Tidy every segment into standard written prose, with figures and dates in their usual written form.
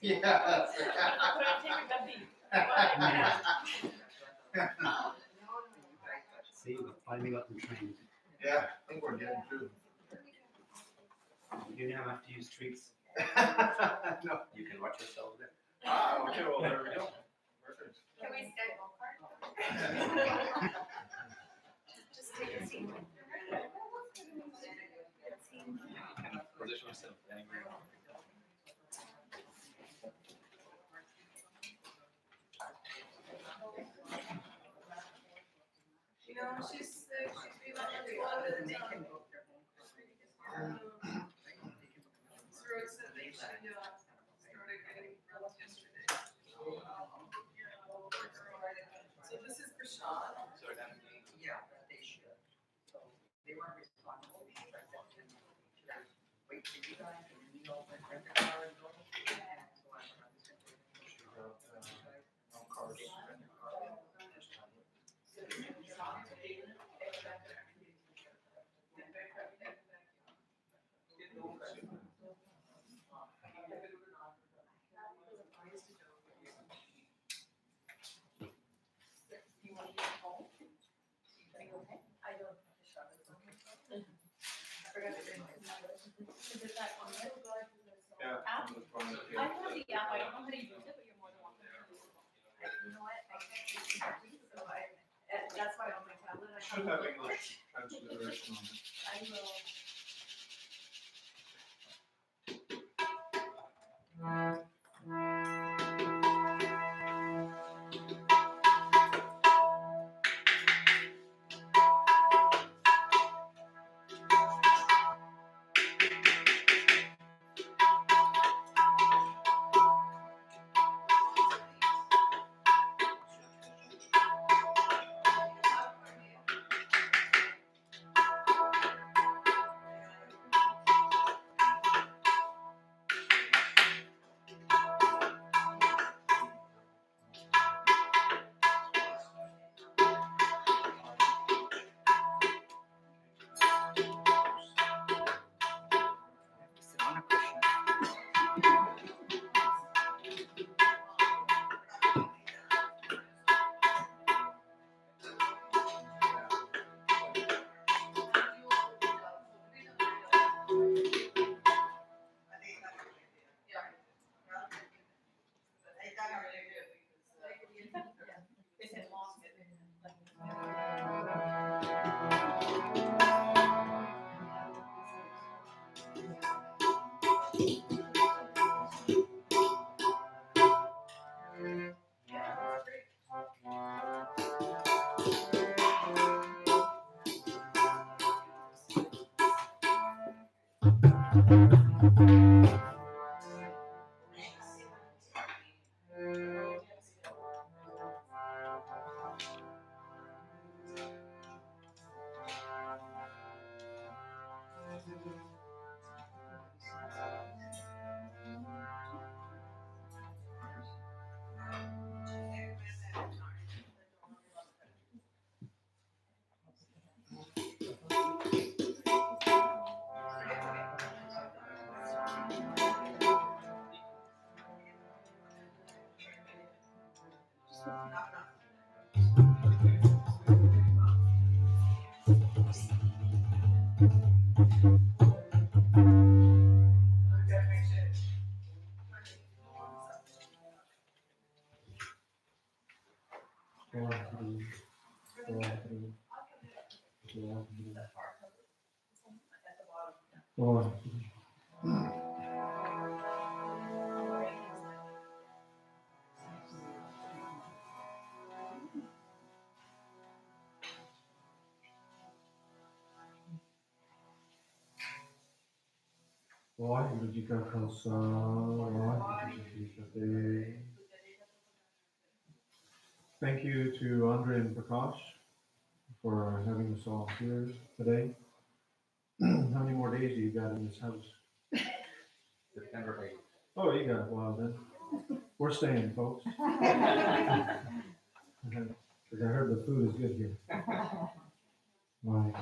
Yeah. See, we're finally got them trained. Yeah, I think we're getting through. You now have to use treats. No. You can watch yourself there. Ah, okay, well, there we go. Perfect. Can we schedule card? Just take a seat. Position yourself anywhere. You know, she's been on the floor and throat sedation, started getting drugs yesterday. So this is Prashant. Yeah, they should. So they weren't responsible. Wait for you guys and then you all went rent the car and go. And so I went on this. No cars. Yeah. I have the app, I don't know how to use it, but you're more than welcome to use it. You know what, I can't use it, so that's why on my tablet, I Should have English transliteration on it. I will. Waheguru ji ਕਾ ਖਾਲਸਾ ਵਾਹਿਗੁਰੂ ਜੀ ਕੀ ਫਤਿਹ. Thank you to Andre and Prakash for having us all here today. How many more days do you got in this house? September 8th. Oh, you got a while then. We're staying, folks. Because I heard the food is good here. Right.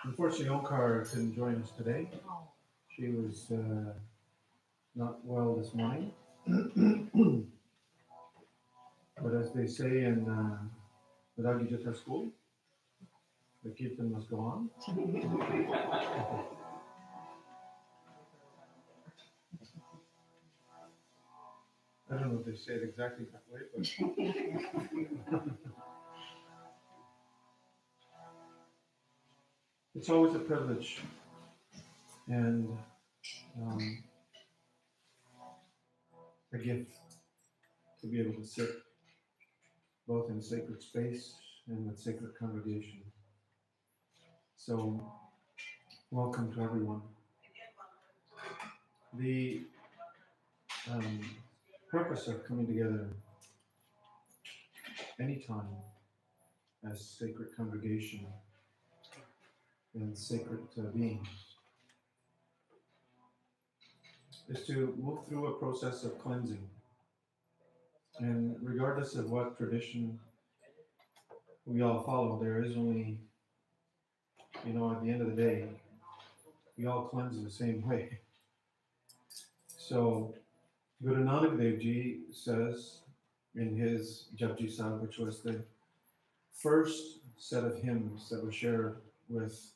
Unfortunately, Onkar couldn't join us today. She was not well this morning. But as they say in Radhagijata school, the Kirtan must go on. I don't know if they say it exactly that way, but it's always a privilege and a gift to be able to sit both in sacred space and with sacred congregation. So, welcome to everyone. The purpose of coming together anytime as sacred congregation and sacred beings is to move through a process of cleansing. And regardless of what tradition we all follow, there is only, at the end of the day, we all cleanse in the same way. So, Guru Nanak Dev Ji says in his Japji Sahib, which was the first set of hymns that were shared with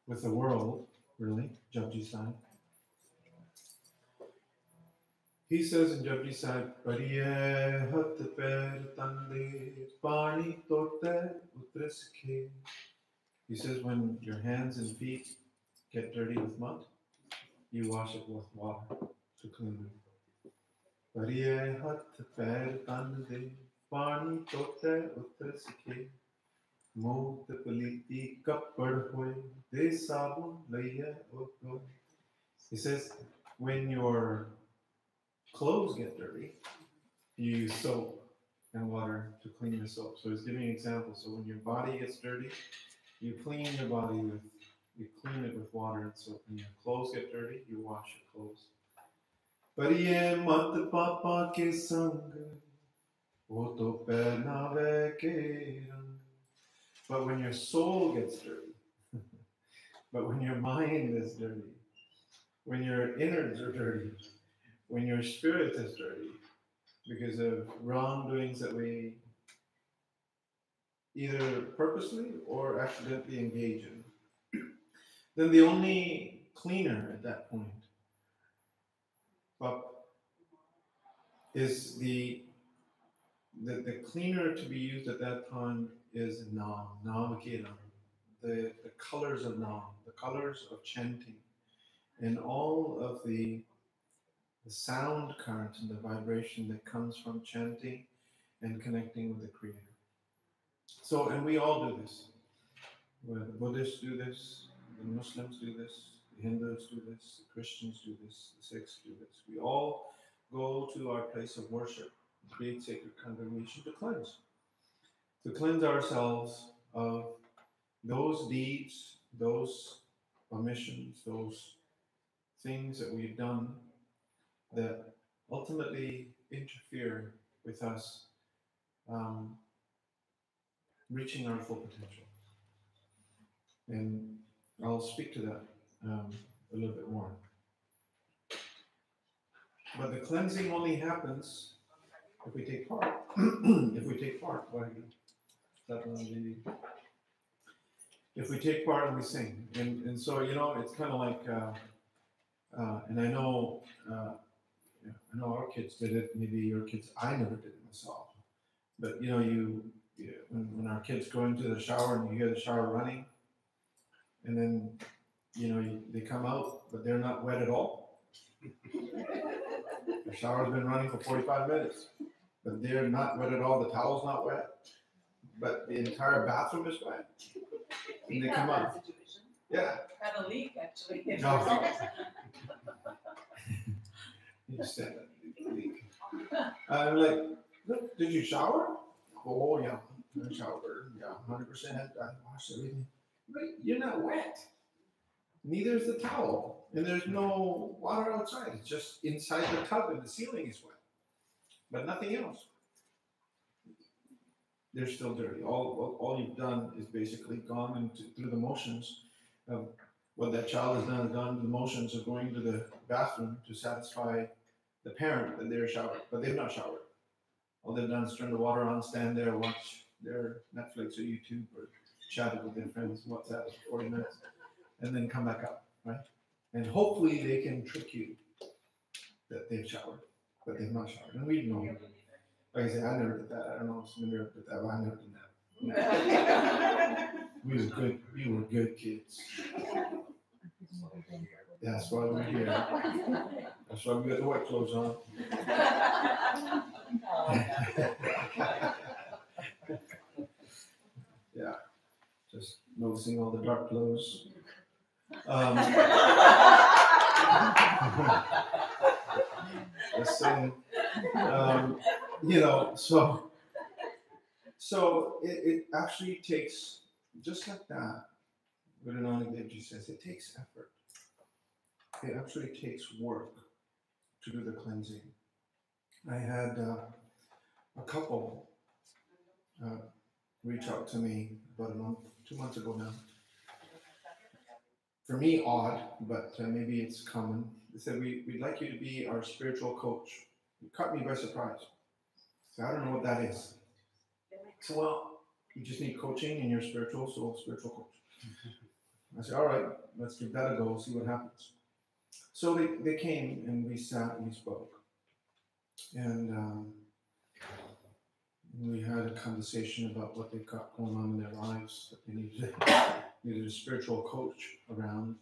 the world, really, Japji Sahib. He says in Japji Sahib, Pariye hat per tande pani tote utraskhe. He says when your hands and feet get dirty with mud, you wash it with water to clean them. Pariye hat per tande pani tote utraskhe. Moht paliti kappad hoye de sabun laiya otto. He says when your clothes get dirty, you use soap and water to clean the soap. So he's giving an example. So when your body gets dirty, you clean your body you clean it with water and soap. When your clothes get dirty, you wash your clothes. Pariye mat papa ke sang, wo to pehnave ke rang. But when your soul gets dirty, but when your mind is dirty, when your innards are dirty, when your spirit is dirty, because of wrongdoings that we either purposely or accidentally engage in, then the only cleaner at that point is the cleaner to be used at that time is Nam, Namakiram, the colors of Nam, the colors of chanting, and all of the sound current and the vibration that comes from chanting and connecting with the Creator. So, and we all do this. Well, the Buddhists do this, the Muslims do this, the Hindus do this, the Christians do this, the Sikhs do this. We all go to our place of worship and create sacred congregation to cleanse ourselves of those deeds, those omissions, those things that we've done that ultimately interfere with us reaching our full potential. And I'll speak to that a little bit more. But the cleansing only happens if we take part. If we take part, if we take part and we sing. And so, it's kind of like, and I know our kids did it, maybe your kids, I never did it myself. But, when our kids go into the shower and you hear the shower running, and then, they come out, but they're not wet at all. The shower's been running for 45 minutes, but they're not wet at all. The towel's not wet, but the entire bathroom is wet. And they come out. Yeah. Had a leak, actually. No. You said that leak. I'm like, look, did you shower? Oh, yeah. I showered, yeah, 100%. I washed everything. But you're not wet. Neither is the towel. And there's no water outside. It's just inside the tub and the ceiling is wet. But nothing else. They're still dirty. All you've done is basically gone through the motions of what that child has done, gone through the motions of going to the bathroom to satisfy the parent that they're showered, but they've not showered. All they've done is turn the water on, stand there, watch their Netflix or YouTube or chat with their friends, WhatsApp for 40 minutes, and then come back up, right? And hopefully they can trick you that they've showered, but they've not showered. And we know. Like I said, I never did that. I don't know if somebody ever did that, but I never did that. We were good kids. That's why we're here. That's why we got the white clothes on. Yeah, just noticing all the dark clothes. Just saying. You know, so it actually takes, just like that, Guru Nanak Dev Ji says, it takes effort. It actually takes work to do the cleansing. I had a couple reach out to me about 2 months ago now. For me, odd, but maybe it's common. They said, we'd like you to be our spiritual coach. It caught me by surprise. So I don't know what that is. So, well, you just need coaching and you're spiritual, so spiritual coach. I said, all right, let's give that a go, see what happens. So they came and we sat and we spoke. And we had a conversation about what they've got going on in their lives, that they needed a spiritual coach around.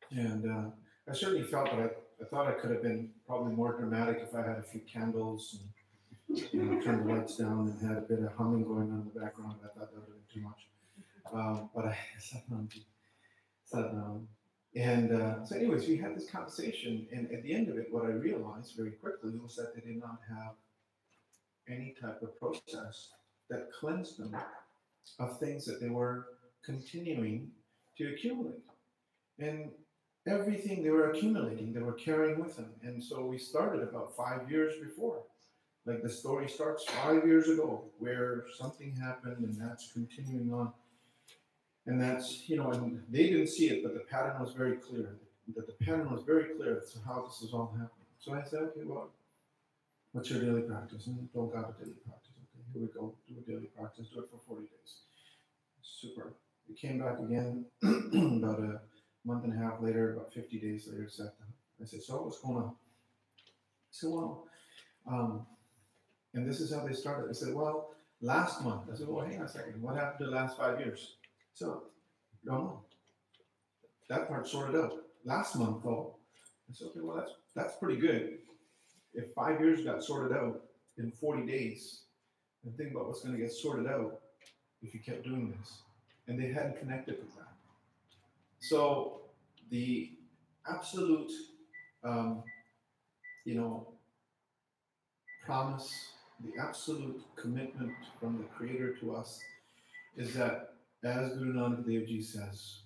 And I certainly felt that I thought I could have been probably more dramatic if I had a few candles and turned the lights down and had a bit of humming going on in the background. I thought that would have been too much. But I sat down. And so anyways, we had this conversation, and at the end of it, what I realized very quickly was that they did not have any type of process that cleansed them of things that they were continuing to accumulate. And everything they were accumulating, they were carrying with them. And so we started about 5 years before. Like the story starts 5 years ago, where something happened and that's continuing on. And that's, and they didn't see it, but the pattern was very clear. That the pattern was very clear as to how this is all happening. So I said, okay, well, what's your daily practice? And don't got a daily practice. Okay, here we go. Do a daily practice. Do it for 40 days. Super. We came back again about a month and a half later, about 50 days later, sat down. I said, so what's going on? I said, well, and this is how they started. I said, well, last month. I said, well, hang on a second. What happened to the last 5 years? So, don't know. That part sorted out. Last month, though, I said, okay, well, that's pretty good. If 5 years got sorted out in 40 days, and think about what's going to get sorted out if you kept doing this. And they hadn't connected with that. So the absolute, promise, the absolute commitment from the Creator to us is that, as Guru Nanak Dev Ji says,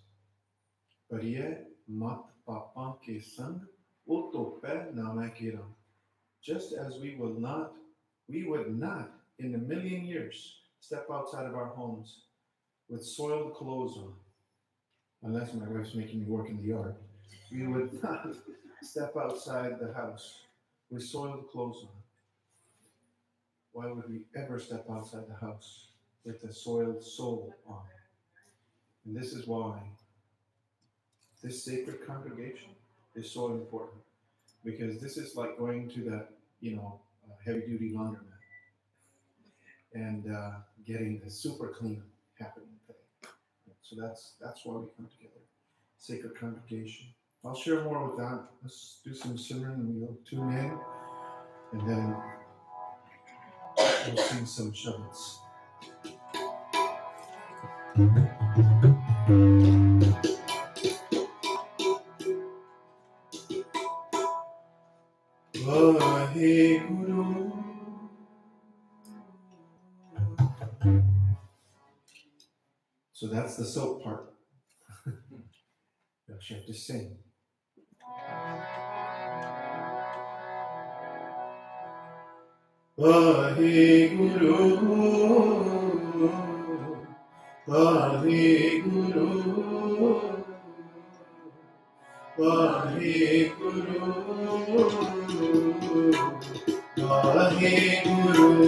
"Pariye mat papa ke sang, wo to pe nama kiram." Just as we would not in a million years step outside of our homes with soiled clothes on, unless my wife's making me work in the yard. We would not step outside the house with soiled clothes on. Why would we ever step outside the house with a soiled soul on? And this is why this sacred congregation is so important. Because this is like going to that, heavy-duty laundromat and getting the super clean happening thing. So that's why we come together. Sacred congregation. I'll share more with that. Let's do some Simran and we'll tune in. And then we'll sing some Shabads. Vaheguru So that's the soap part. You actually have to sing. Vaheguru, Vaheguru, Vaheguru, Vaheguru, Vaheguru,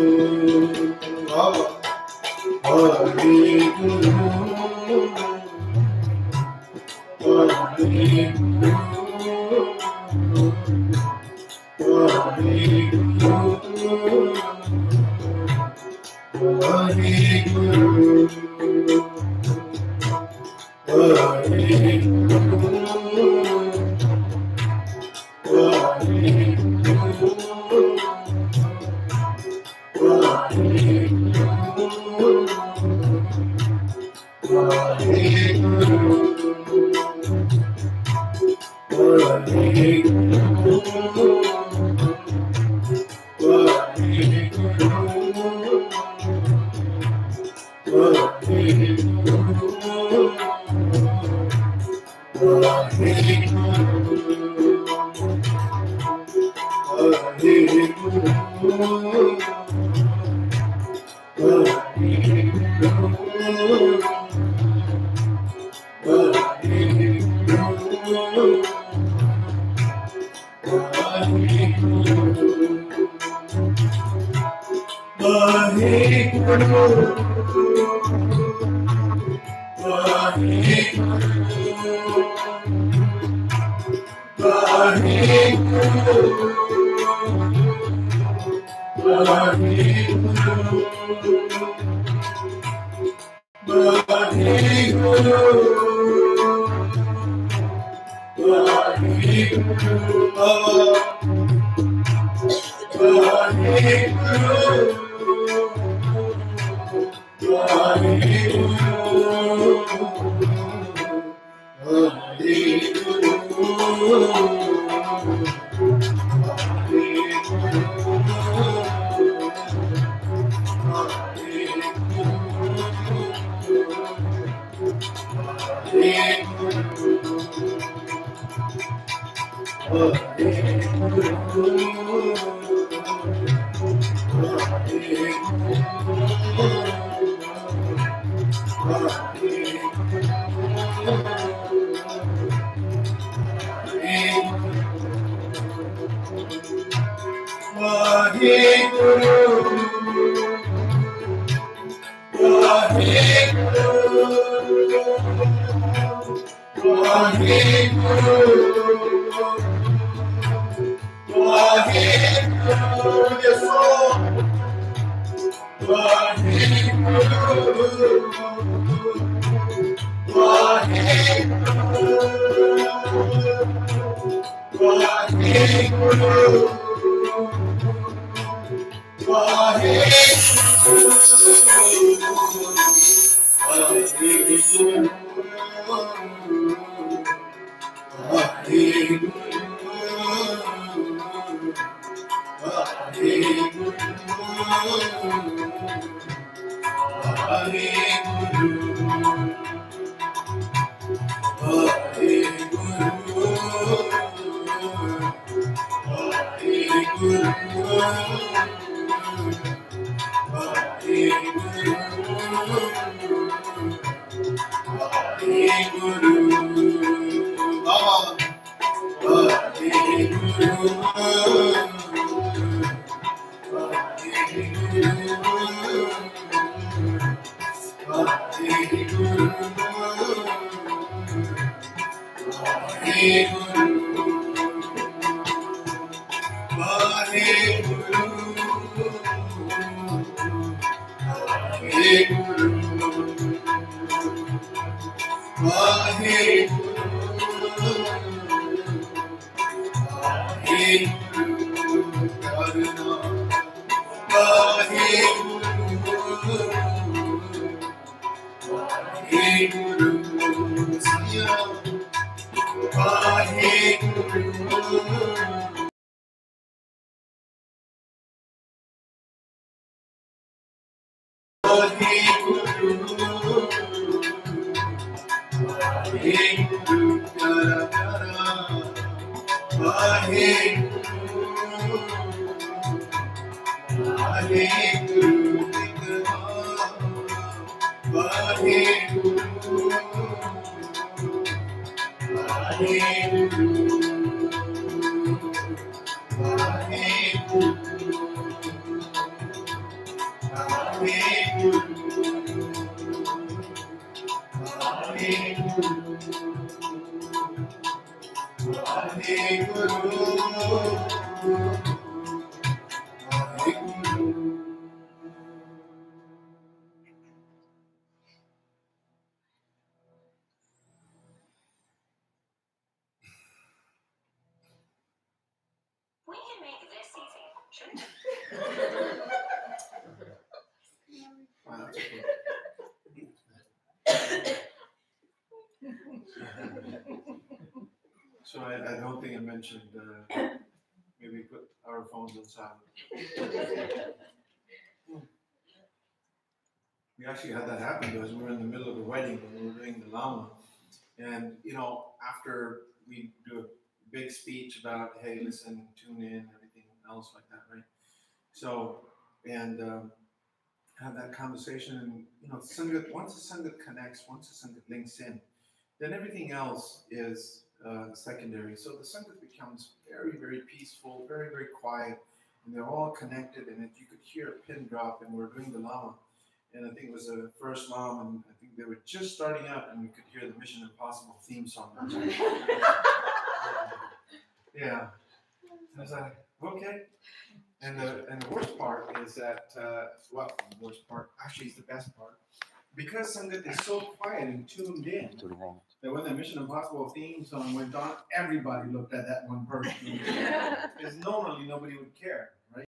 Guru Pyara Pyara Vahe Guru Vahe Guru We can make this easy, shouldn't we? Wow, that's cool. So I don't think I mentioned, maybe put our phones on silent. We actually had that happen to us. We were in the middle of a wedding and we were doing the Lama. And, you know, after we do a big speech about, hey, listen, tune in, everything else like that, right? So, and have that conversation and, you know, Sangat, once the Sangat connects, once the Sangat links in, then everything else is secondary. So the Sangat becomes very, very peaceful, very, very quiet, and they're all connected. And you could hear a pin drop, and we're doing the Lama. And I think it was the first Lama, and I think they were just starting up, and we could hear the Mission Impossible theme song. Yeah. I was like, okay. And the worst part is that, well, the worst part, actually it's the best part, because Sangat is so quiet and tuned in, that when the Mission Impossible theme song went on, everybody looked at that one person. Because normally nobody would care, right?